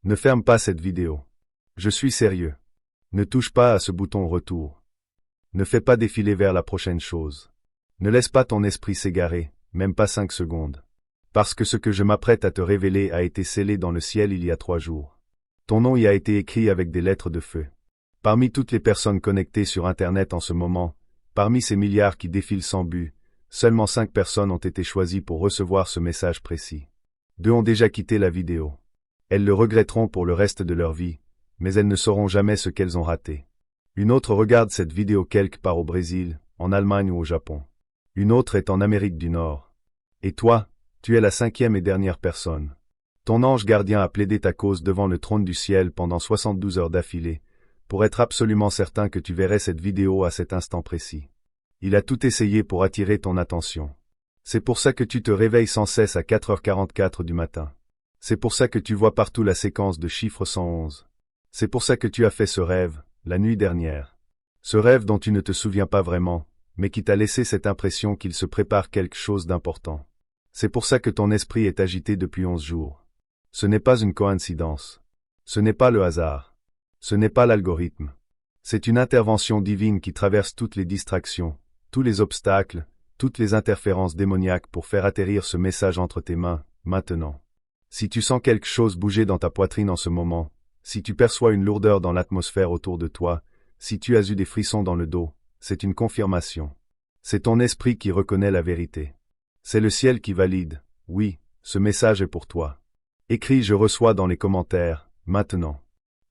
Ne ferme pas cette vidéo. Je suis sérieux. Ne touche pas à ce bouton retour. Ne fais pas défiler vers la prochaine chose. Ne laisse pas ton esprit s'égarer, même pas 5 secondes. Parce que ce que je m'apprête à te révéler a été scellé dans le ciel il y a 3 jours. Ton nom y a été écrit avec des lettres de feu. Parmi toutes les personnes connectées sur Internet en ce moment, parmi ces milliards qui défilent sans but, seulement 5 personnes ont été choisies pour recevoir ce message précis. 2 ont déjà quitté la vidéo. Elles le regretteront pour le reste de leur vie, mais elles ne sauront jamais ce qu'elles ont raté. Une autre regarde cette vidéo quelque part au Brésil, en Allemagne ou au Japon. Une autre est en Amérique du Nord. Et toi, tu es la 5e et dernière personne. Ton ange gardien a plaidé ta cause devant le trône du ciel pendant 72 heures d'affilée, pour être absolument certain que tu verrais cette vidéo à cet instant précis. Il a tout essayé pour attirer ton attention. C'est pour ça que tu te réveilles sans cesse à 4h44 du matin. C'est pour ça que tu vois partout la séquence de chiffre 111. C'est pour ça que tu as fait ce rêve, la nuit dernière. Ce rêve dont tu ne te souviens pas vraiment, mais qui t'a laissé cette impression qu'il se prépare quelque chose d'important. C'est pour ça que ton esprit est agité depuis 11 jours. Ce n'est pas une coïncidence. Ce n'est pas le hasard. Ce n'est pas l'algorithme. C'est une intervention divine qui traverse toutes les distractions, tous les obstacles, toutes les interférences démoniaques pour faire atterrir ce message entre tes mains, maintenant. Si tu sens quelque chose bouger dans ta poitrine en ce moment, si tu perçois une lourdeur dans l'atmosphère autour de toi, si tu as eu des frissons dans le dos, c'est une confirmation. C'est ton esprit qui reconnaît la vérité. C'est le ciel qui valide. Oui, ce message est pour toi. Écris « Je reçois » dans les commentaires, maintenant.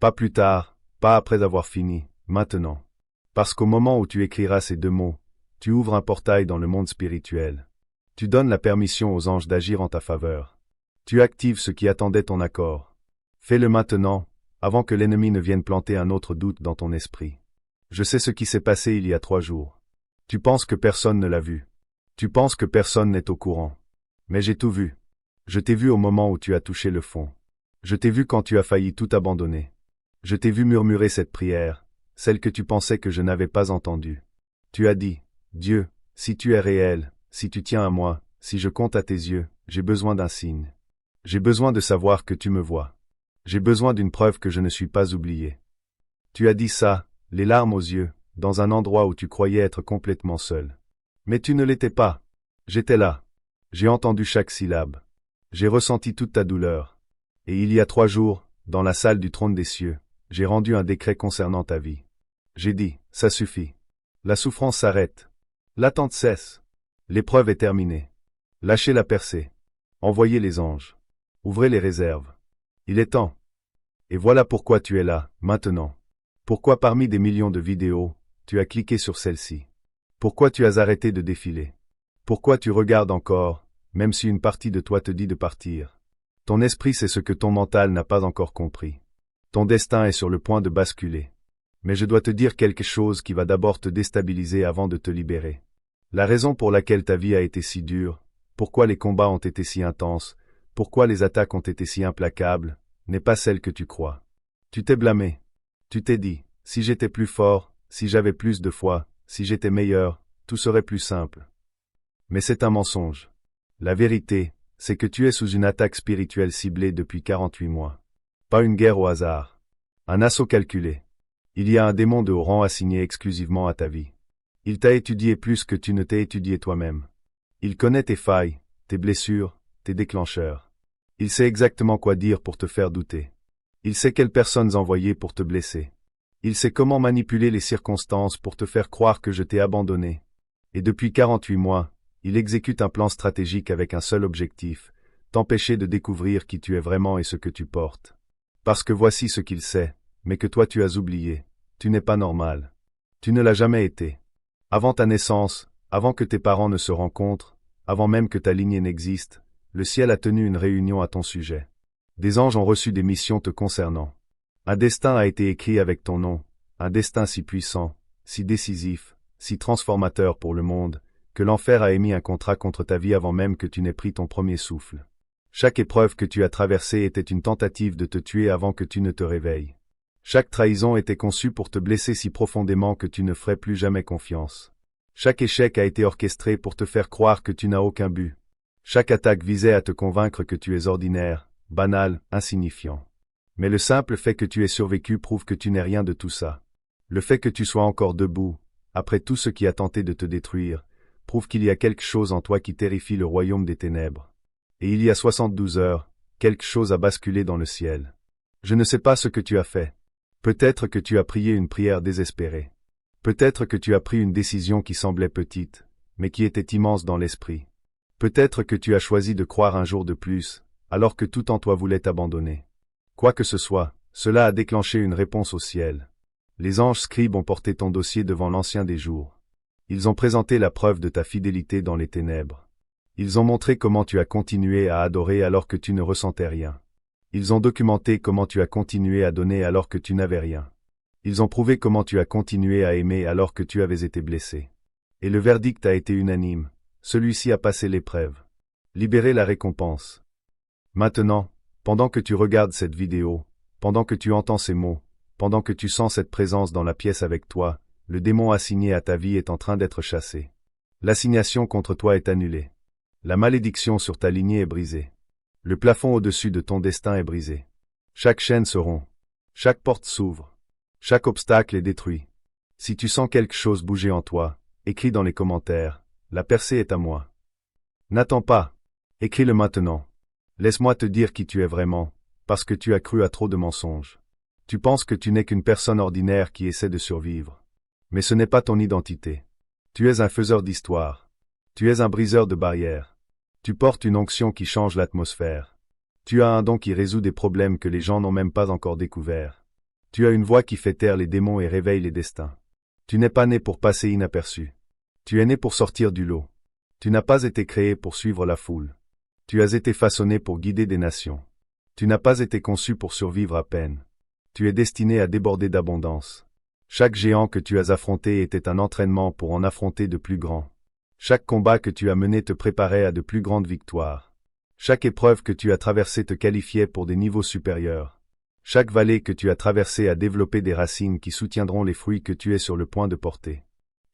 Pas plus tard, pas après avoir fini, maintenant. Parce qu'au moment où tu écriras ces 2 mots, tu ouvres un portail dans le monde spirituel. Tu donnes la permission aux anges d'agir en ta faveur. Tu actives ce qui attendait ton accord. Fais-le maintenant, avant que l'ennemi ne vienne planter un autre doute dans ton esprit. Je sais ce qui s'est passé il y a 3 jours. Tu penses que personne ne l'a vu. Tu penses que personne n'est au courant. Mais j'ai tout vu. Je t'ai vu au moment où tu as touché le fond. Je t'ai vu quand tu as failli tout abandonner. Je t'ai vu murmurer cette prière, celle que tu pensais que je n'avais pas entendue. Tu as dit, Dieu, si tu es réel, si tu tiens à moi, si je compte à tes yeux, j'ai besoin d'un signe. J'ai besoin de savoir que tu me vois. J'ai besoin d'une preuve que je ne suis pas oublié. Tu as dit ça, les larmes aux yeux, dans un endroit où tu croyais être complètement seul. Mais tu ne l'étais pas. J'étais là. J'ai entendu chaque syllabe. J'ai ressenti toute ta douleur. Et il y a 3 jours, dans la salle du trône des cieux, j'ai rendu un décret concernant ta vie. J'ai dit, ça suffit. La souffrance s'arrête. L'attente cesse. L'épreuve est terminée. Lâchez la percée. Envoyez les anges. Ouvrez les réserves. Il est temps. Et voilà pourquoi tu es là, maintenant. Pourquoi parmi des millions de vidéos, tu as cliqué sur celle-ci. Pourquoi tu as arrêté de défiler. Pourquoi tu regardes encore, même si une partie de toi te dit de partir. Ton esprit sait ce que ton mental n'a pas encore compris. Ton destin est sur le point de basculer. Mais je dois te dire quelque chose qui va d'abord te déstabiliser avant de te libérer. La raison pour laquelle ta vie a été si dure, pourquoi les combats ont été si intenses, pourquoi les attaques ont été si implacables, n'est pas celle que tu crois. Tu t'es blâmé. Tu t'es dit, si j'étais plus fort, si j'avais plus de foi, si j'étais meilleur, tout serait plus simple. Mais c'est un mensonge. La vérité, c'est que tu es sous une attaque spirituelle ciblée depuis 48 mois. Pas une guerre au hasard. Un assaut calculé. Il y a un démon de haut rang assigné exclusivement à ta vie. Il t'a étudié plus que tu ne t'es étudié toi-même. Il connaît tes failles, tes blessures, tes déclencheurs. Il sait exactement quoi dire pour te faire douter. Il sait quelles personnes envoyer pour te blesser. Il sait comment manipuler les circonstances pour te faire croire que je t'ai abandonné. Et depuis 48 mois, il exécute un plan stratégique avec un seul objectif, t'empêcher de découvrir qui tu es vraiment et ce que tu portes. Parce que voici ce qu'il sait, mais que toi tu as oublié. Tu n'es pas normal. Tu ne l'as jamais été. Avant ta naissance, avant que tes parents ne se rencontrent, avant même que ta lignée n'existe, le ciel a tenu une réunion à ton sujet. Des anges ont reçu des missions te concernant. Un destin a été écrit avec ton nom, un destin si puissant, si décisif, si transformateur pour le monde, que l'enfer a émis un contrat contre ta vie avant même que tu n'aies pris ton premier souffle. Chaque épreuve que tu as traversée était une tentative de te tuer avant que tu ne te réveilles. Chaque trahison était conçue pour te blesser si profondément que tu ne ferais plus jamais confiance. Chaque échec a été orchestré pour te faire croire que tu n'as aucun but. Chaque attaque visait à te convaincre que tu es ordinaire, banal, insignifiant. Mais le simple fait que tu aies survécu prouve que tu n'es rien de tout ça. Le fait que tu sois encore debout, après tout ce qui a tenté de te détruire, prouve qu'il y a quelque chose en toi qui terrifie le royaume des ténèbres. Et il y a 72 heures, quelque chose a basculé dans le ciel. Je ne sais pas ce que tu as fait. Peut-être que tu as prié une prière désespérée. Peut-être que tu as pris une décision qui semblait petite, mais qui était immense dans l'esprit. Peut-être que tu as choisi de croire un jour de plus, alors que tout en toi voulait t'abandonner. Quoi que ce soit, cela a déclenché une réponse au ciel. Les anges scribes ont porté ton dossier devant l'Ancien des jours. Ils ont présenté la preuve de ta fidélité dans les ténèbres. Ils ont montré comment tu as continué à adorer alors que tu ne ressentais rien. Ils ont documenté comment tu as continué à donner alors que tu n'avais rien. Ils ont prouvé comment tu as continué à aimer alors que tu avais été blessé. Et le verdict a été unanime. Celui-ci a passé l'épreuve. Libérez la récompense. Maintenant, pendant que tu regardes cette vidéo, pendant que tu entends ces mots, pendant que tu sens cette présence dans la pièce avec toi, le démon assigné à ta vie est en train d'être chassé. L'assignation contre toi est annulée. La malédiction sur ta lignée est brisée. Le plafond au-dessus de ton destin est brisé. Chaque chaîne se rompt. Chaque porte s'ouvre. Chaque obstacle est détruit. Si tu sens quelque chose bouger en toi, écris dans les commentaires. La percée est à moi. N'attends pas. Écris-le maintenant. Laisse-moi te dire qui tu es vraiment, parce que tu as cru à trop de mensonges. Tu penses que tu n'es qu'une personne ordinaire qui essaie de survivre. Mais ce n'est pas ton identité. Tu es un faiseur d'histoire. Tu es un briseur de barrières. Tu portes une onction qui change l'atmosphère. Tu as un don qui résout des problèmes que les gens n'ont même pas encore découverts. Tu as une voix qui fait taire les démons et réveille les destins. Tu n'es pas né pour passer inaperçu. Tu es né pour sortir du lot. Tu n'as pas été créé pour suivre la foule. Tu as été façonné pour guider des nations. Tu n'as pas été conçu pour survivre à peine. Tu es destiné à déborder d'abondance. Chaque géant que tu as affronté était un entraînement pour en affronter de plus grands. Chaque combat que tu as mené te préparait à de plus grandes victoires. Chaque épreuve que tu as traversée te qualifiait pour des niveaux supérieurs. Chaque vallée que tu as traversée a développé des racines qui soutiendront les fruits que tu es sur le point de porter.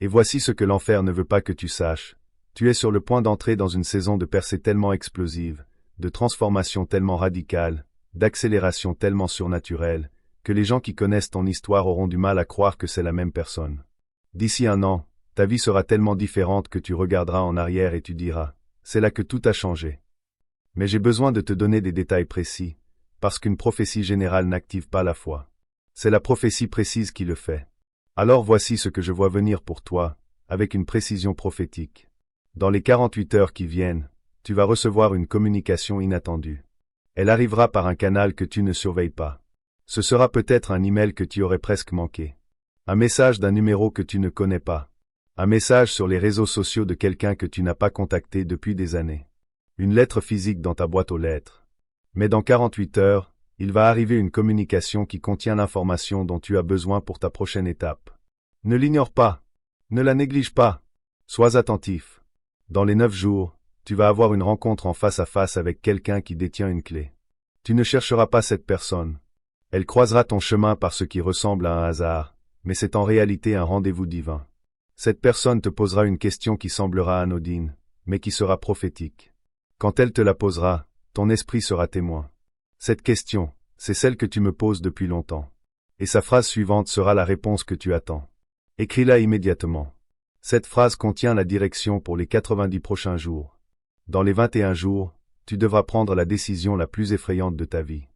Et voici ce que l'enfer ne veut pas que tu saches. Tu es sur le point d'entrer dans une saison de percée tellement explosive, de transformation tellement radicale, d'accélération tellement surnaturelle, que les gens qui connaissent ton histoire auront du mal à croire que c'est la même personne. D'ici un an, ta vie sera tellement différente que tu regarderas en arrière et tu diras, c'est là que tout a changé. Mais j'ai besoin de te donner des détails précis, parce qu'une prophétie générale n'active pas la foi. C'est la prophétie précise qui le fait. Alors voici ce que je vois venir pour toi, avec une précision prophétique. Dans les 48 heures qui viennent, tu vas recevoir une communication inattendue. Elle arrivera par un canal que tu ne surveilles pas. Ce sera peut-être un email que tu aurais presque manqué. Un message d'un numéro que tu ne connais pas. Un message sur les réseaux sociaux de quelqu'un que tu n'as pas contacté depuis des années. Une lettre physique dans ta boîte aux lettres. Mais dans 48 heures, il va arriver une communication qui contient l'information dont tu as besoin pour ta prochaine étape. Ne l'ignore pas. Ne la néglige pas. Sois attentif. Dans les 9 jours, tu vas avoir une rencontre en face à face avec quelqu'un qui détient une clé. Tu ne chercheras pas cette personne. Elle croisera ton chemin par ce qui ressemble à un hasard, mais c'est en réalité un rendez-vous divin. Cette personne te posera une question qui semblera anodine, mais qui sera prophétique. Quand elle te la posera, ton esprit sera témoin. Cette question, c'est celle que tu me poses depuis longtemps. Et sa phrase suivante sera la réponse que tu attends. Écris-la immédiatement. Cette phrase contient la direction pour les 90 prochains jours. Dans les 21 jours, tu devras prendre la décision la plus effrayante de ta vie.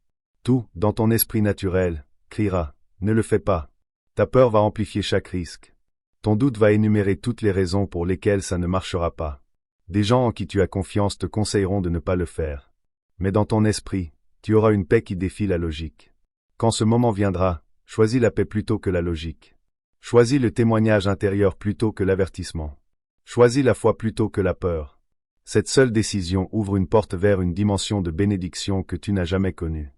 Tout, dans ton esprit naturel, criera « Ne le fais pas ». Ta peur va amplifier chaque risque. Ton doute va énumérer toutes les raisons pour lesquelles ça ne marchera pas. Des gens en qui tu as confiance te conseilleront de ne pas le faire. Mais dans ton esprit, tu auras une paix qui défie la logique. Quand ce moment viendra, choisis la paix plutôt que la logique. Choisis le témoignage intérieur plutôt que l'avertissement. Choisis la foi plutôt que la peur. Cette seule décision ouvre une porte vers une dimension de bénédiction que tu n'as jamais connue.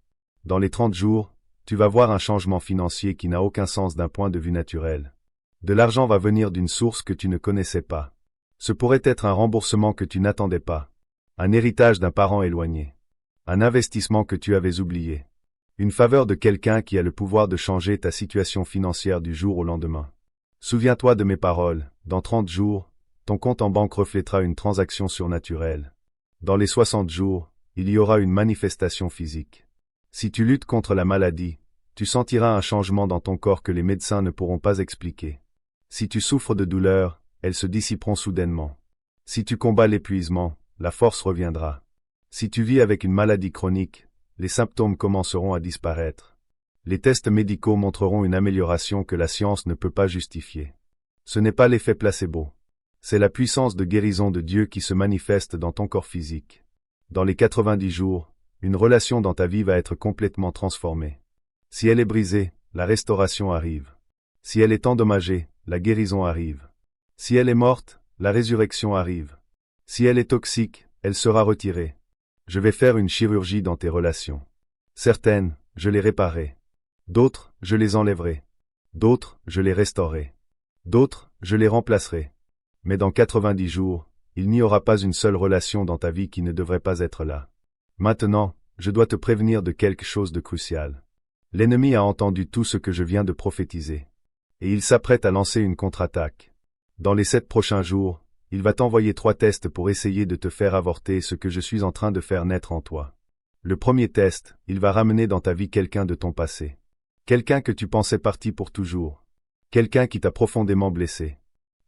Dans les 30 jours, tu vas voir un changement financier qui n'a aucun sens d'un point de vue naturel. De l'argent va venir d'une source que tu ne connaissais pas. Ce pourrait être un remboursement que tu n'attendais pas. Un héritage d'un parent éloigné. Un investissement que tu avais oublié. Une faveur de quelqu'un qui a le pouvoir de changer ta situation financière du jour au lendemain. Souviens-toi de mes paroles, dans 30 jours, ton compte en banque reflétera une transaction surnaturelle. Dans les 60 jours, il y aura une manifestation physique. Si tu luttes contre la maladie, tu sentiras un changement dans ton corps que les médecins ne pourront pas expliquer. Si tu souffres de douleurs, elles se dissiperont soudainement. Si tu combats l'épuisement, la force reviendra. Si tu vis avec une maladie chronique, les symptômes commenceront à disparaître. Les tests médicaux montreront une amélioration que la science ne peut pas justifier. Ce n'est pas l'effet placebo. C'est la puissance de guérison de Dieu qui se manifeste dans ton corps physique. Dans les 90 jours, une relation dans ta vie va être complètement transformée. Si elle est brisée, la restauration arrive. Si elle est endommagée, la guérison arrive. Si elle est morte, la résurrection arrive. Si elle est toxique, elle sera retirée. Je vais faire une chirurgie dans tes relations. Certaines, je les réparerai. D'autres, je les enlèverai. D'autres, je les restaurerai. D'autres, je les remplacerai. Mais dans 90 jours, il n'y aura pas une seule relation dans ta vie qui ne devrait pas être là. Maintenant, je dois te prévenir de quelque chose de crucial. L'ennemi a entendu tout ce que je viens de prophétiser. Et il s'apprête à lancer une contre-attaque. Dans les 7 prochains jours, il va t'envoyer 3 tests pour essayer de te faire avorter ce que je suis en train de faire naître en toi. Le premier test, il va ramener dans ta vie quelqu'un de ton passé. Quelqu'un que tu pensais parti pour toujours. Quelqu'un qui t'a profondément blessé.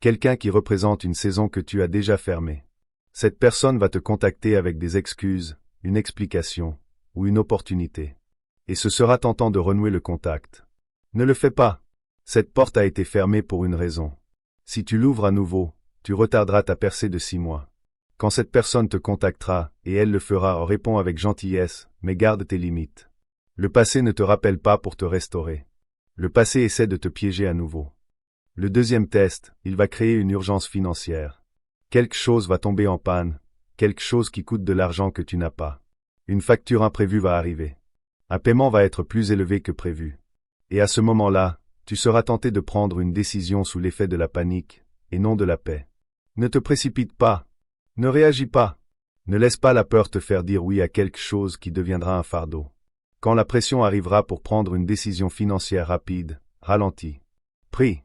Quelqu'un qui représente une saison que tu as déjà fermée. Cette personne va te contacter avec des excuses, une explication, ou une opportunité. Et ce sera tentant de renouer le contact. Ne le fais pas. Cette porte a été fermée pour une raison. Si tu l'ouvres à nouveau, tu retarderas ta percée de 6 mois. Quand cette personne te contactera, et elle le fera, réponds avec gentillesse, mais garde tes limites. Le passé ne te rappelle pas pour te restaurer. Le passé essaie de te piéger à nouveau. Le deuxième test, il va créer une urgence financière. Quelque chose va tomber en panne, quelque chose qui coûte de l'argent que tu n'as pas. Une facture imprévue va arriver. Un paiement va être plus élevé que prévu. Et à ce moment-là, tu seras tenté de prendre une décision sous l'effet de la panique, et non de la paix. Ne te précipite pas. Ne réagis pas. Ne laisse pas la peur te faire dire oui à quelque chose qui deviendra un fardeau. Quand la pression arrivera pour prendre une décision financière rapide, ralentis. Prie.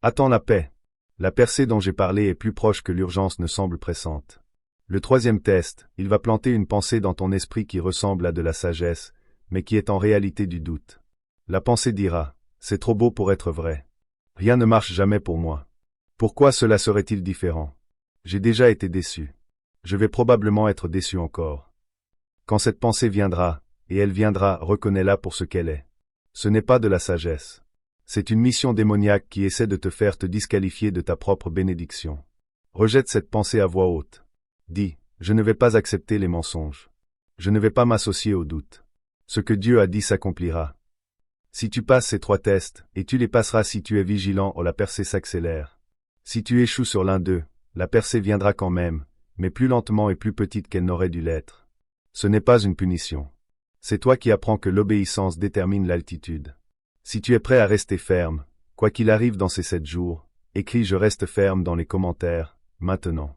Attends la paix. La percée dont j'ai parlé est plus proche que l'urgence ne semble pressante. Le troisième test, il va planter une pensée dans ton esprit qui ressemble à de la sagesse, mais qui est en réalité du doute. La pensée dira, c'est trop beau pour être vrai. Rien ne marche jamais pour moi. Pourquoi cela serait-il différent? J'ai déjà été déçu. Je vais probablement être déçu encore. Quand cette pensée viendra, et elle viendra, reconnais-la pour ce qu'elle est. Ce n'est pas de la sagesse. C'est une mission démoniaque qui essaie de te faire te disqualifier de ta propre bénédiction. Rejette cette pensée à voix haute. Dis, je ne vais pas accepter les mensonges. Je ne vais pas m'associer au doute. Ce que Dieu a dit s'accomplira. Si tu passes ces 3 tests, et tu les passeras si tu es vigilant, la percée s'accélère. Si tu échoues sur l'un d'eux, la percée viendra quand même, mais plus lentement et plus petite qu'elle n'aurait dû l'être. Ce n'est pas une punition. C'est toi qui apprends que l'obéissance détermine l'altitude. Si tu es prêt à rester ferme, quoi qu'il arrive dans ces 7 jours, écris « Je reste ferme » dans les commentaires, maintenant.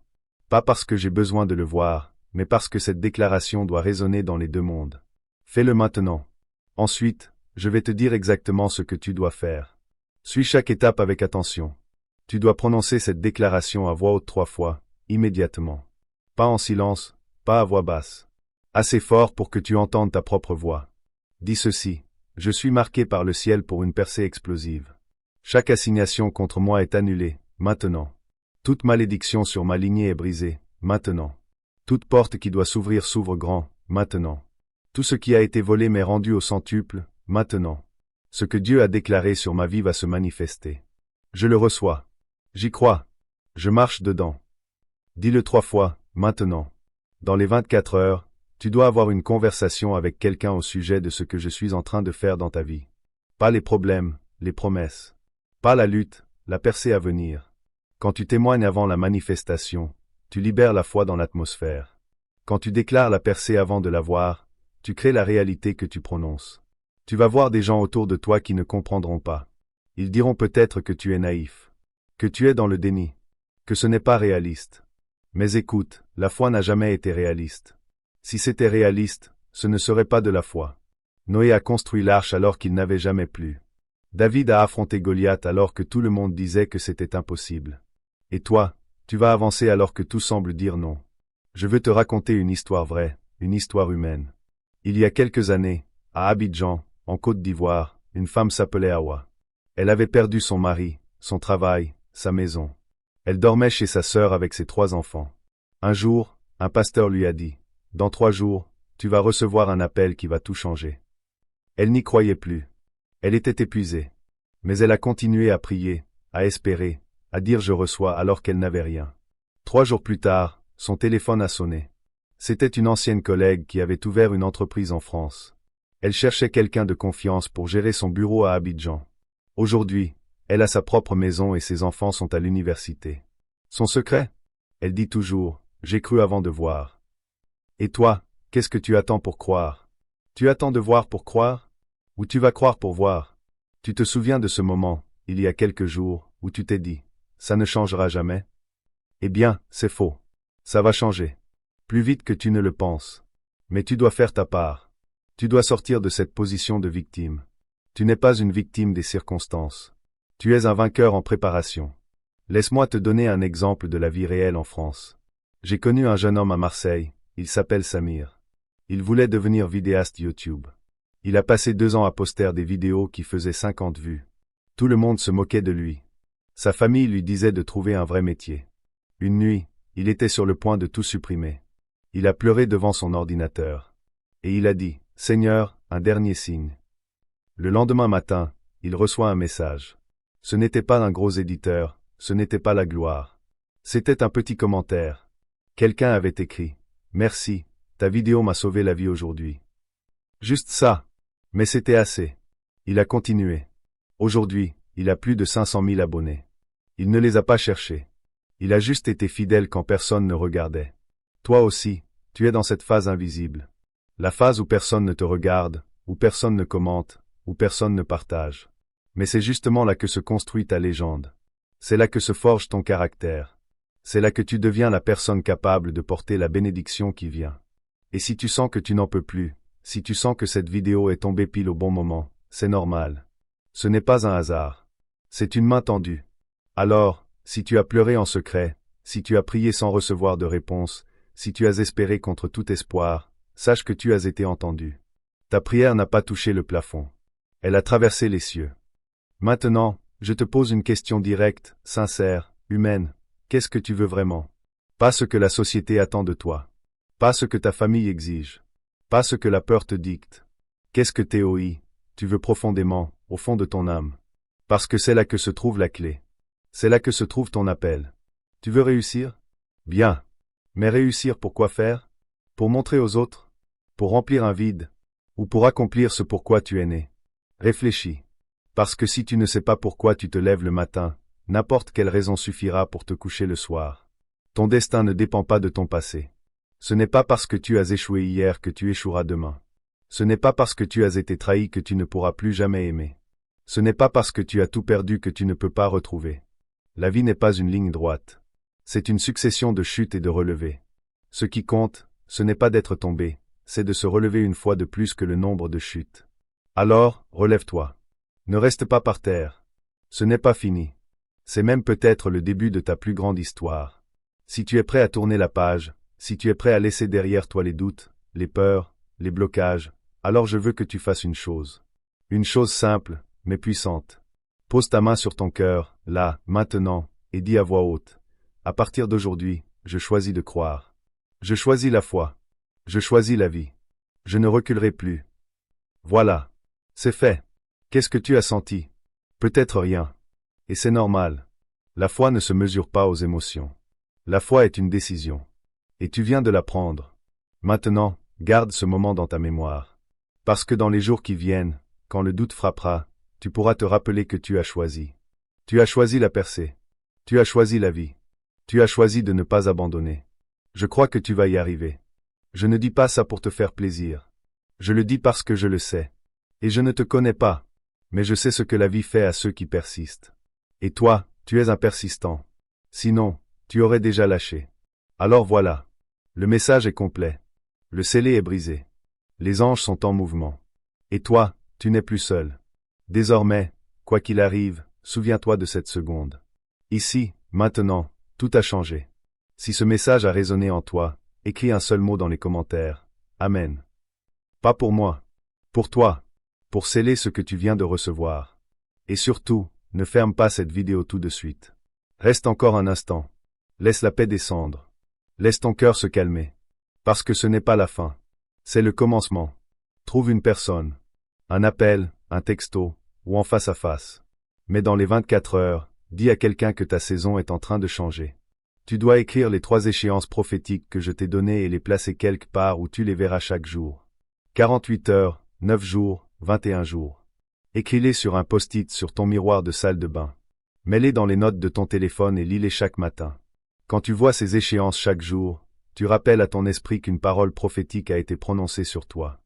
Pas parce que j'ai besoin de le voir, mais parce que cette déclaration doit résonner dans les 2 mondes. Fais-le maintenant. Ensuite, je vais te dire exactement ce que tu dois faire. Suis chaque étape avec attention. Tu dois prononcer cette déclaration à voix haute 3 fois, immédiatement. Pas en silence, pas à voix basse. Assez fort pour que tu entendes ta propre voix. Dis ceci. Je suis marqué par le ciel pour une percée explosive. Chaque assignation contre moi est annulée, maintenant. Toute malédiction sur ma lignée est brisée, maintenant. Toute porte qui doit s'ouvrir s'ouvre grand, maintenant. Tout ce qui a été volé m'est rendu au centuple, maintenant. Ce que Dieu a déclaré sur ma vie va se manifester. Je le reçois. J'y crois. Je marche dedans. Dis-le 3 fois, maintenant. Dans les 24 heures, tu dois avoir une conversation avec quelqu'un au sujet de ce que je suis en train de faire dans ta vie. Pas les problèmes, les promesses. Pas la lutte, la percée à venir. Quand tu témoignes avant la manifestation, tu libères la foi dans l'atmosphère. Quand tu déclares la percée avant de la voir, tu crées la réalité que tu prononces. Tu vas voir des gens autour de toi qui ne comprendront pas. Ils diront peut-être que tu es naïf, que tu es dans le déni, que ce n'est pas réaliste. Mais écoute, la foi n'a jamais été réaliste. Si c'était réaliste, ce ne serait pas de la foi. Noé a construit l'arche alors qu'il n'avait jamais plu. David a affronté Goliath alors que tout le monde disait que c'était impossible. Et toi, tu vas avancer alors que tout semble dire non. Je veux te raconter une histoire vraie, une histoire humaine. Il y a quelques années, À Abidjan, en Côte d'Ivoire, une femme s'appelait Awa. Elle avait perdu son mari, son travail, sa maison. Elle dormait chez sa sœur avec ses 3 enfants. Un jour, un pasteur lui a dit, « Dans 3 jours, tu vas recevoir un appel qui va tout changer. » Elle n'y croyait plus. Elle était épuisée. Mais elle a continué à prier, à espérer, à dire je reçois alors qu'elle n'avait rien. 3 jours plus tard, son téléphone a sonné. C'était une ancienne collègue qui avait ouvert une entreprise en France. Elle cherchait quelqu'un de confiance pour gérer son bureau à Abidjan. Aujourd'hui, elle a sa propre maison et ses enfants sont à l'université. Son secret? Elle dit toujours, j'ai cru avant de voir. Et toi, qu'est-ce que tu attends pour croire? Tu attends de voir pour croire? Ou tu vas croire pour voir? Tu te souviens de ce moment, il y a quelques jours, où tu t'es dit, ça ne changera jamais? Eh bien, c'est faux. Ça va changer. Plus vite que tu ne le penses. Mais tu dois faire ta part. Tu dois sortir de cette position de victime. Tu n'es pas une victime des circonstances. Tu es un vainqueur en préparation. Laisse-moi te donner un exemple de la vie réelle en France. J'ai connu un jeune homme à Marseille, il s'appelle Samir. Il voulait devenir vidéaste YouTube. Il a passé 2 ans à poster des vidéos qui faisaient 50 vues. Tout le monde se moquait de lui. Sa famille lui disait de trouver un vrai métier. Une nuit, il était sur le point de tout supprimer. Il a pleuré devant son ordinateur. Et il a dit, « Seigneur, un dernier signe. » Le lendemain matin, il reçoit un message. Ce n'était pas un gros éditeur, ce n'était pas la gloire. C'était un petit commentaire. Quelqu'un avait écrit, « Merci, ta vidéo m'a sauvé la vie aujourd'hui. » Juste ça. Mais c'était assez. Il a continué. Aujourd'hui, il a plus de 500 000 abonnés. Il ne les a pas cherchés. Il a juste été fidèle quand personne ne regardait. Toi aussi, tu es dans cette phase invisible. La phase où personne ne te regarde, où personne ne commente, où personne ne partage. Mais c'est justement là que se construit ta légende. C'est là que se forge ton caractère. C'est là que tu deviens la personne capable de porter la bénédiction qui vient. Et si tu sens que tu n'en peux plus, si tu sens que cette vidéo est tombée pile au bon moment, c'est normal. Ce n'est pas un hasard. C'est une main tendue. Alors, si tu as pleuré en secret, si tu as prié sans recevoir de réponse, si tu as espéré contre tout espoir, sache que tu as été entendu. Ta prière n'a pas touché le plafond. Elle a traversé les cieux. Maintenant, je te pose une question directe, sincère, humaine. Qu'est-ce que tu veux vraiment? Pas ce que la société attend de toi. Pas ce que ta famille exige. Pas ce que la peur te dicte. Qu'est-ce que TOI, tu veux profondément, au fond de ton âme? Parce que c'est là que se trouve la clé. C'est là que se trouve ton appel. Tu veux réussir? Bien. Mais réussir pour quoi faire? Pour montrer aux autres? Pour remplir un vide? Ou pour accomplir ce pourquoi tu es né? Réfléchis. Parce que si tu ne sais pas pourquoi tu te lèves le matin, n'importe quelle raison suffira pour te coucher le soir. Ton destin ne dépend pas de ton passé. Ce n'est pas parce que tu as échoué hier que tu échoueras demain. Ce n'est pas parce que tu as été trahi que tu ne pourras plus jamais aimer. Ce n'est pas parce que tu as tout perdu que tu ne peux pas retrouver. La vie n'est pas une ligne droite. C'est une succession de chutes et de relevés. Ce qui compte, ce n'est pas d'être tombé, c'est de se relever une fois de plus que le nombre de chutes. Alors, relève-toi. Ne reste pas par terre. Ce n'est pas fini. C'est même peut-être le début de ta plus grande histoire. Si tu es prêt à tourner la page, si tu es prêt à laisser derrière toi les doutes, les peurs, les blocages, alors je veux que tu fasses une chose. Une chose simple, mais puissante. Pose ta main sur ton cœur, là, maintenant, et dis à voix haute. À partir d'aujourd'hui, je choisis de croire. Je choisis la foi. Je choisis la vie. Je ne reculerai plus. Voilà. C'est fait. Qu'est-ce que tu as senti? Peut-être rien. Et c'est normal. La foi ne se mesure pas aux émotions. La foi est une décision. Et tu viens de la prendre. Maintenant, garde ce moment dans ta mémoire. Parce que dans les jours qui viennent, quand le doute frappera, tu pourras te rappeler que tu as choisi. Tu as choisi la percée. Tu as choisi la vie. Tu as choisi de ne pas abandonner. Je crois que tu vas y arriver. Je ne dis pas ça pour te faire plaisir. Je le dis parce que je le sais. Et je ne te connais pas. Mais je sais ce que la vie fait à ceux qui persistent. Et toi, tu es un persistant. Sinon, tu aurais déjà lâché. Alors voilà. Le message est complet. Le scellé est brisé. Les anges sont en mouvement. Et toi, tu n'es plus seul. Désormais, quoi qu'il arrive, souviens-toi de cette seconde. Ici, maintenant, tout a changé. Si ce message a résonné en toi, écris un seul mot dans les commentaires. Amen. Pas pour moi. Pour toi. Pour sceller ce que tu viens de recevoir. Et surtout, ne ferme pas cette vidéo tout de suite. Reste encore un instant. Laisse la paix descendre. Laisse ton cœur se calmer. Parce que ce n'est pas la fin. C'est le commencement. Trouve une personne. Un appel, un texto, ou en face à face. Mais dans les 24 heures, dis à quelqu'un que ta saison est en train de changer. Tu dois écrire les 3 échéances prophétiques que je t'ai données et les placer quelque part où tu les verras chaque jour. 48 heures, 9 jours, 21 jours. Écris-les sur un post-it sur ton miroir de salle de bain. Mets-les dans les notes de ton téléphone et lis-les chaque matin. Quand tu vois ces échéances chaque jour, tu rappelles à ton esprit qu'une parole prophétique a été prononcée sur toi.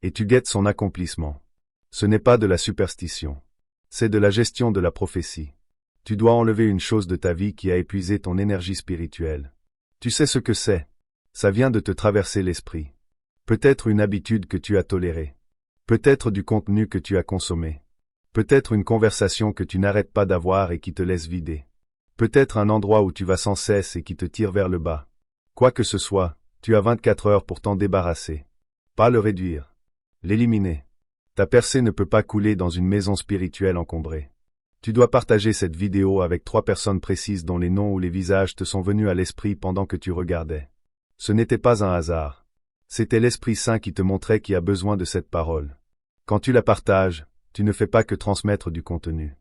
Et tu guettes son accomplissement. Ce n'est pas de la superstition. C'est de la gestion de la prophétie. Tu dois enlever une chose de ta vie qui a épuisé ton énergie spirituelle. Tu sais ce que c'est. Ça vient de te traverser l'esprit. Peut-être une habitude que tu as tolérée. Peut-être du contenu que tu as consommé. Peut-être une conversation que tu n'arrêtes pas d'avoir et qui te laisse vider. Peut-être un endroit où tu vas sans cesse et qui te tire vers le bas. Quoi que ce soit, tu as 24 heures pour t'en débarrasser. Pas le réduire. L'éliminer. Ta percée ne peut pas couler dans une maison spirituelle encombrée. Tu dois partager cette vidéo avec 3 personnes précises dont les noms ou les visages te sont venus à l'esprit pendant que tu regardais. Ce n'était pas un hasard. C'était l'Esprit Saint qui te montrait qui a besoin de cette parole. Quand tu la partages, tu ne fais pas que transmettre du contenu.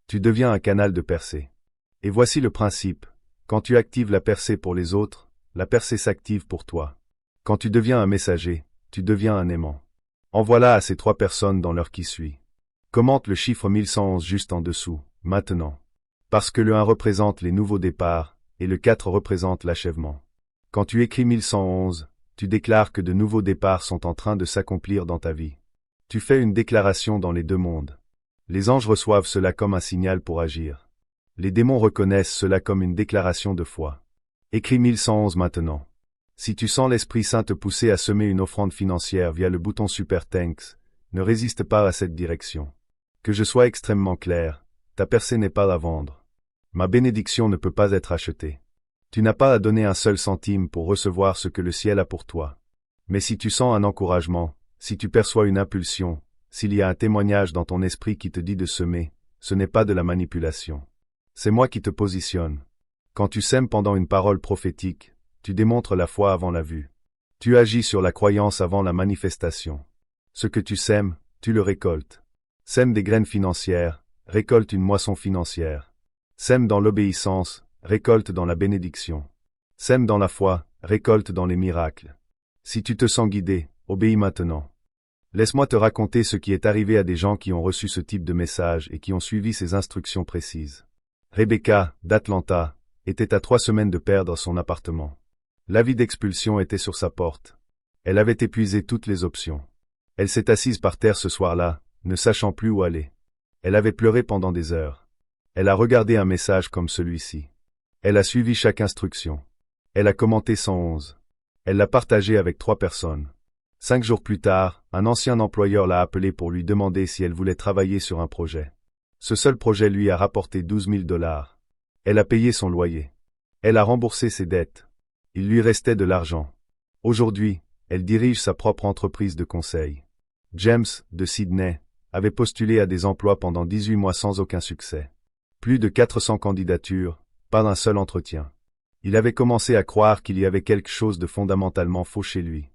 Tu deviens un canal de percée. Et voici le principe. Quand tu actives la percée pour les autres, la percée s'active pour toi. Quand tu deviens un messager, tu deviens un aimant. Envoie-la à ces 3 personnes dans l'heure qui suit. Commente le chiffre 1111 juste en dessous, maintenant. Parce que le 1 représente les nouveaux départs, et le 4 représente l'achèvement. Quand tu écris 1111, tu déclares que de nouveaux départs sont en train de s'accomplir dans ta vie. Tu fais une déclaration dans les 2 mondes. Les anges reçoivent cela comme un signal pour agir. Les démons reconnaissent cela comme une déclaration de foi. Écris 1111 maintenant. Si tu sens l'Esprit Saint te pousser à semer une offrande financière via le bouton Super Thanks, ne résiste pas à cette direction. Que je sois extrêmement clair, ta percée n'est pas à vendre. Ma bénédiction ne peut pas être achetée. Tu n'as pas à donner un seul centime pour recevoir ce que le ciel a pour toi. Mais si tu sens un encouragement, si tu perçois une impulsion, s'il y a un témoignage dans ton esprit qui te dit de semer, ce n'est pas de la manipulation. C'est moi qui te positionne. Quand tu sèmes pendant une parole prophétique, tu démontres la foi avant la vue. Tu agis sur la croyance avant la manifestation. Ce que tu sèmes, tu le récoltes. Sème des graines financières, récolte une moisson financière. Sème dans l'obéissance, récolte dans la bénédiction. Sème dans la foi, récolte dans les miracles. Si tu te sens guidé, obéis maintenant. Laisse-moi te raconter ce qui est arrivé à des gens qui ont reçu ce type de message et qui ont suivi ces instructions précises. Rebecca, d'Atlanta, était à 3 semaines de perdre son appartement. L'avis d'expulsion était sur sa porte. Elle avait épuisé toutes les options. Elle s'est assise par terre ce soir-là, ne sachant plus où aller. Elle avait pleuré pendant des heures. Elle a regardé un message comme celui-ci. Elle a suivi chaque instruction. Elle a commenté 111. Elle l'a partagé avec 3 personnes. 5 jours plus tard, un ancien employeur l'a appelée pour lui demander si elle voulait travailler sur un projet. Ce seul projet lui a rapporté 12 000 $. Elle a payé son loyer. Elle a remboursé ses dettes. Il lui restait de l'argent. Aujourd'hui, elle dirige sa propre entreprise de conseil. James, de Sydney, avait postulé à des emplois pendant 18 mois sans aucun succès. Plus de 400 candidatures, pas un seul entretien. Il avait commencé à croire qu'il y avait quelque chose de fondamentalement faux chez lui.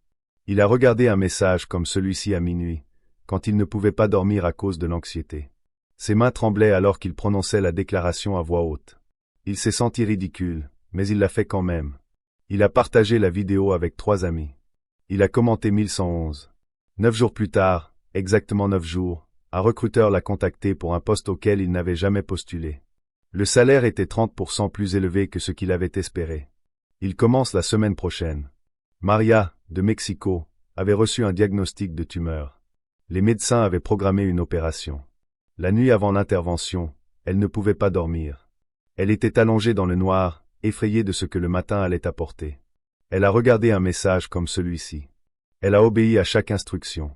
Il a regardé un message comme celui-ci à minuit, quand il ne pouvait pas dormir à cause de l'anxiété. Ses mains tremblaient alors qu'il prononçait la déclaration à voix haute. Il s'est senti ridicule, mais il l'a fait quand même. Il a partagé la vidéo avec 3 amis. Il a commenté 1111. 9 jours plus tard, exactement 9 jours, un recruteur l'a contacté pour un poste auquel il n'avait jamais postulé. Le salaire était 30% plus élevé que ce qu'il avait espéré. Il commence la semaine prochaine. Maria, de Mexico, avait reçu un diagnostic de tumeur. Les médecins avaient programmé une opération. La nuit avant l'intervention, elle ne pouvait pas dormir. Elle était allongée dans le noir, effrayée de ce que le matin allait apporter. Elle a regardé un message comme celui-ci. Elle a obéi à chaque instruction.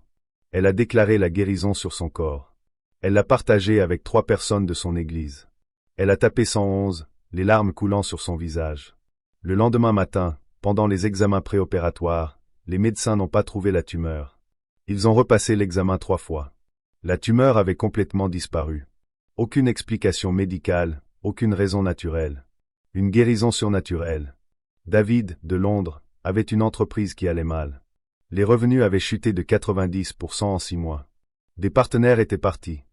Elle a déclaré la guérison sur son corps. Elle l'a partagé avec 3 personnes de son église. Elle a tapé 111, les larmes coulant sur son visage. Le lendemain matin, pendant les examens préopératoires, les médecins n'ont pas trouvé la tumeur. Ils ont repassé l'examen 3 fois. La tumeur avait complètement disparu. Aucune explication médicale, aucune raison naturelle. Une guérison surnaturelle. David, de Londres, avait une entreprise qui allait mal. Les revenus avaient chuté de 90% en 6 mois. Des partenaires étaient partis.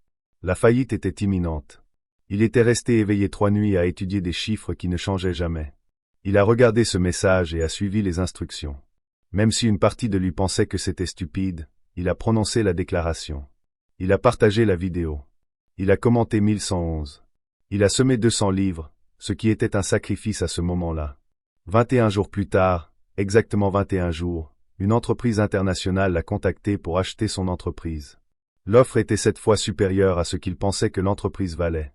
La faillite était imminente. Il était resté éveillé 3 nuits à étudier des chiffres qui ne changeaient jamais. Il a regardé ce message et a suivi les instructions. Même si une partie de lui pensait que c'était stupide, il a prononcé la déclaration. Il a partagé la vidéo. Il a commenté 1111. Il a semé 200 livres, ce qui était un sacrifice à ce moment-là. 21 jours plus tard, exactement 21 jours, une entreprise internationale l'a contacté pour acheter son entreprise. L'offre était 7 fois supérieure à ce qu'il pensait que l'entreprise valait.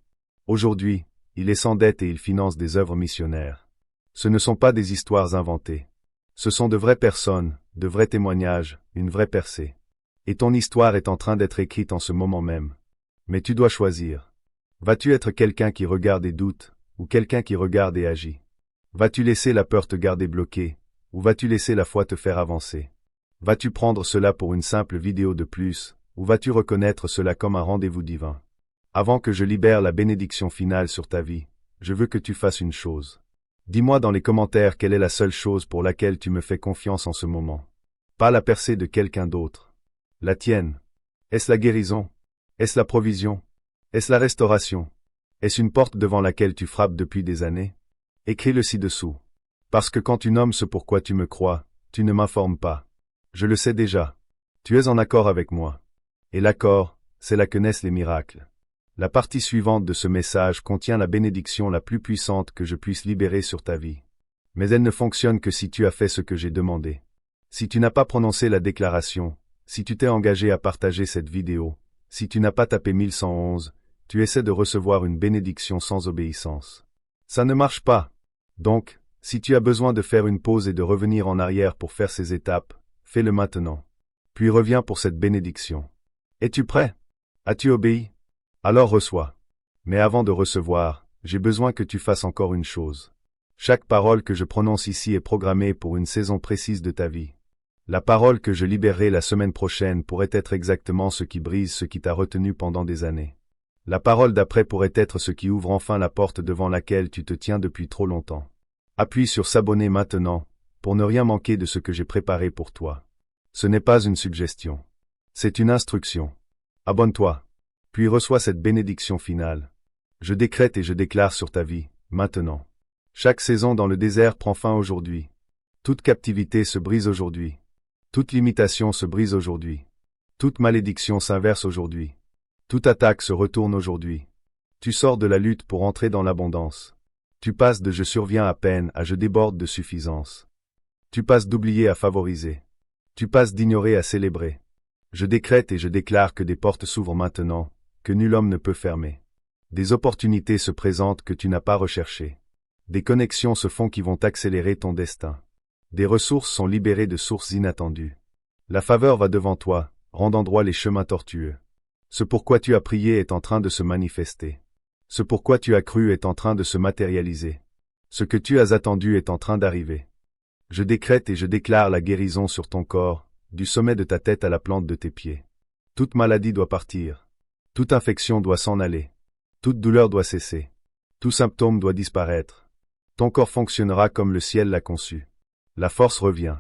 Aujourd'hui, il est sans dette et il finance des œuvres missionnaires. Ce ne sont pas des histoires inventées. Ce sont de vraies personnes, de vrais témoignages, une vraie percée. Et ton histoire est en train d'être écrite en ce moment même. Mais tu dois choisir. Vas-tu être quelqu'un qui regarde et doute, ou quelqu'un qui regarde et agit? Vas-tu laisser la peur te garder bloqué, ou vas-tu laisser la foi te faire avancer? Vas-tu prendre cela pour une simple vidéo de plus, ou vas-tu reconnaître cela comme un rendez-vous divin? Avant que je libère la bénédiction finale sur ta vie, je veux que tu fasses une chose. Dis-moi dans les commentaires quelle est la seule chose pour laquelle tu me fais confiance en ce moment. Pas la percée de quelqu'un d'autre. La tienne. Est-ce la guérison? Est-ce la provision? Est-ce la restauration? Est-ce une porte devant laquelle tu frappes depuis des années? Écris-le ci-dessous. Parce que quand tu nommes ce pourquoi tu me crois, tu ne m'informes pas. Je le sais déjà. Tu es en accord avec moi. Et l'accord, c'est là que naissent les miracles. La partie suivante de ce message contient la bénédiction la plus puissante que je puisse libérer sur ta vie. Mais elle ne fonctionne que si tu as fait ce que j'ai demandé. Si tu n'as pas prononcé la déclaration, si tu t'es engagé à partager cette vidéo, si tu n'as pas tapé 1111, tu essaies de recevoir une bénédiction sans obéissance. Ça ne marche pas. Donc, si tu as besoin de faire une pause et de revenir en arrière pour faire ces étapes, fais-le maintenant. Puis reviens pour cette bénédiction. Es-tu prêt? As-tu obéi? Alors reçois. Mais avant de recevoir, j'ai besoin que tu fasses encore une chose. Chaque parole que je prononce ici est programmée pour une saison précise de ta vie. La parole que je libérerai la semaine prochaine pourrait être exactement ce qui brise ce qui t'a retenu pendant des années. La parole d'après pourrait être ce qui ouvre enfin la porte devant laquelle tu te tiens depuis trop longtemps. Appuie sur s'abonner maintenant, pour ne rien manquer de ce que j'ai préparé pour toi. Ce n'est pas une suggestion. C'est une instruction. Abonne-toi. Puis reçois cette bénédiction finale. Je décrète et je déclare sur ta vie, maintenant. Chaque saison dans le désert prend fin aujourd'hui. Toute captivité se brise aujourd'hui. Toute limitation se brise aujourd'hui. Toute malédiction s'inverse aujourd'hui. Toute attaque se retourne aujourd'hui. Tu sors de la lutte pour entrer dans l'abondance. Tu passes de je surviens à peine à je déborde de suffisance. Tu passes d'oublier à favoriser. Tu passes d'ignorer à célébrer. Je décrète et je déclare que des portes s'ouvrent maintenant, que nul homme ne peut fermer. Des opportunités se présentent que tu n'as pas recherchées. Des connexions se font qui vont accélérer ton destin. Des ressources sont libérées de sources inattendues. La faveur va devant toi, rendant droit les chemins tortueux. Ce pourquoi tu as prié est en train de se manifester. Ce pourquoi tu as cru est en train de se matérialiser. Ce que tu as attendu est en train d'arriver. Je décrète et je déclare la guérison sur ton corps, du sommet de ta tête à la plante de tes pieds. Toute maladie doit partir. Toute infection doit s'en aller. Toute douleur doit cesser. Tout symptôme doit disparaître. Ton corps fonctionnera comme le ciel l'a conçu. La force revient.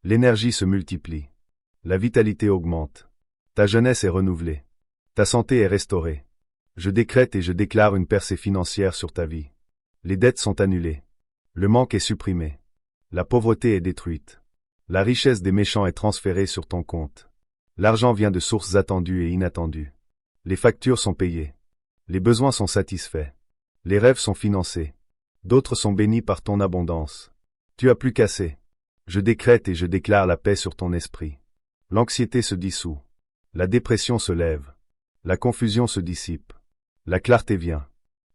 L'énergie se multiplie. La vitalité augmente. Ta jeunesse est renouvelée. Ta santé est restaurée. Je décrète et je déclare une percée financière sur ta vie. Les dettes sont annulées. Le manque est supprimé. La pauvreté est détruite. La richesse des méchants est transférée sur ton compte. L'argent vient de sources attendues et inattendues. Les factures sont payées. Les besoins sont satisfaits. Les rêves sont financés. D'autres sont bénis par ton abondance. Tu as plus qu'assez. Je décrète et je déclare la paix sur ton esprit. L'anxiété se dissout. La dépression se lève. La confusion se dissipe. La clarté vient.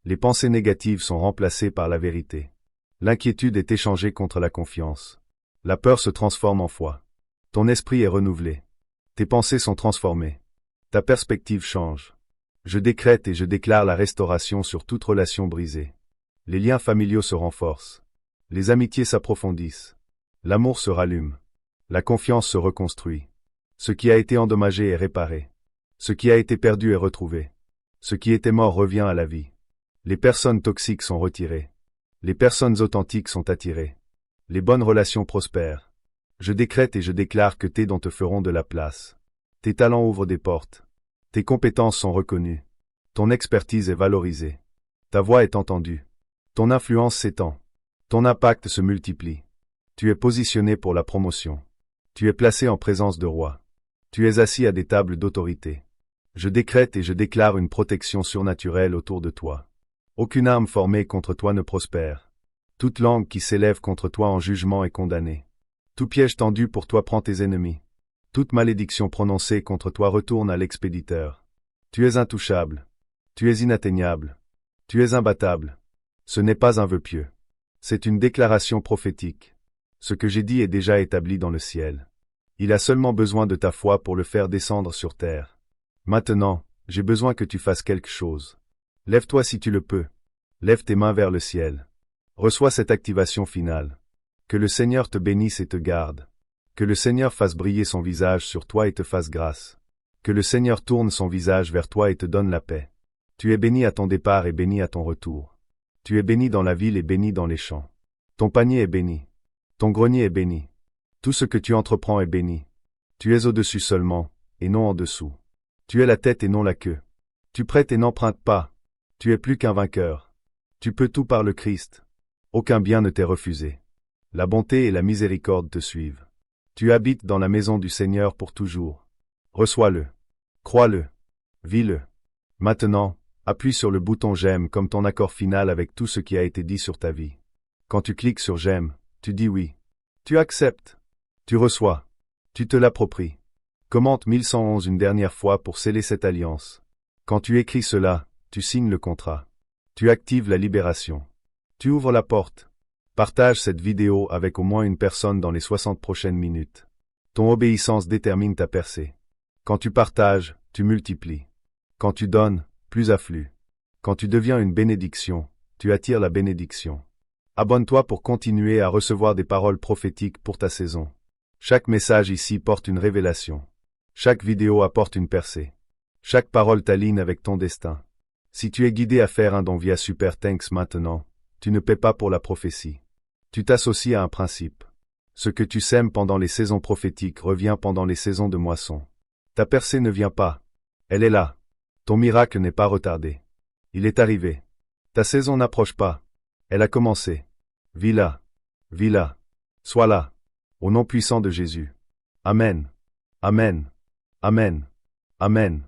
Les pensées négatives sont remplacées par la vérité. L'inquiétude est échangée contre la confiance. La peur se transforme en foi. Ton esprit est renouvelé. Tes pensées sont transformées. Ta perspective change. Je décrète et je déclare la restauration sur toute relation brisée. Les liens familiaux se renforcent. Les amitiés s'approfondissent. L'amour se rallume. La confiance se reconstruit. Ce qui a été endommagé est réparé. Ce qui a été perdu est retrouvé. Ce qui était mort revient à la vie. Les personnes toxiques sont retirées. Les personnes authentiques sont attirées. Les bonnes relations prospèrent. Je décrète et je déclare que tes dons te feront de la place. Tes talents ouvrent des portes. Tes compétences sont reconnues. Ton expertise est valorisée. Ta voix est entendue. Ton influence s'étend. Ton impact se multiplie. Tu es positionné pour la promotion. Tu es placé en présence de rois. Tu es assis à des tables d'autorité. Je décrète et je déclare une protection surnaturelle autour de toi. Aucune arme formée contre toi ne prospère. Toute langue qui s'élève contre toi en jugement est condamnée. Tout piège tendu pour toi prend tes ennemis. Toute malédiction prononcée contre toi retourne à l'expéditeur. Tu es intouchable. Tu es inatteignable. Tu es imbattable. Ce n'est pas un vœu pieux. C'est une déclaration prophétique. Ce que j'ai dit est déjà établi dans le ciel. Il a seulement besoin de ta foi pour le faire descendre sur terre. Maintenant, j'ai besoin que tu fasses quelque chose. Lève-toi si tu le peux. Lève tes mains vers le ciel. Reçois cette activation finale. Que le Seigneur te bénisse et te garde. Que le Seigneur fasse briller son visage sur toi et te fasse grâce. Que le Seigneur tourne son visage vers toi et te donne la paix. Tu es béni à ton départ et béni à ton retour. Tu es béni dans la ville et béni dans les champs. Ton panier est béni. Ton grenier est béni. Tout ce que tu entreprends est béni. Tu es au-dessus seulement, et non en dessous. Tu es la tête et non la queue. Tu prêtes et n'empruntes pas. Tu es plus qu'un vainqueur. Tu peux tout par le Christ. Aucun bien ne t'est refusé. La bonté et la miséricorde te suivent. Tu habites dans la maison du Seigneur pour toujours. Reçois-le. Crois-le. Vis-le. Maintenant, appuie sur le bouton j'aime comme ton accord final avec tout ce qui a été dit sur ta vie. Quand tu cliques sur j'aime, tu dis oui. Tu acceptes. Tu reçois. Tu te l'appropries. Commente 1111 une dernière fois pour sceller cette alliance. Quand tu écris cela, tu signes le contrat. Tu actives la libération. Tu ouvres la porte. Partage cette vidéo avec au moins une personne dans les 60 prochaines minutes. Ton obéissance détermine ta percée. Quand tu partages, tu multiplies. Quand tu donnes, plus afflue. Quand tu deviens une bénédiction, tu attires la bénédiction. Abonne-toi pour continuer à recevoir des paroles prophétiques pour ta saison. Chaque message ici porte une révélation. Chaque vidéo apporte une percée. Chaque parole t'aligne avec ton destin. Si tu es guidé à faire un don via Super Thanks maintenant, tu ne paies pas pour la prophétie. Tu t'associes à un principe. Ce que tu sèmes pendant les saisons prophétiques revient pendant les saisons de moisson. Ta percée ne vient pas. Elle est là. Ton miracle n'est pas retardé. Il est arrivé. Ta saison n'approche pas. Elle a commencé. Vis-la. Vis-la. Sois là. Au nom puissant de Jésus. Amen. Amen. Amen. Amen.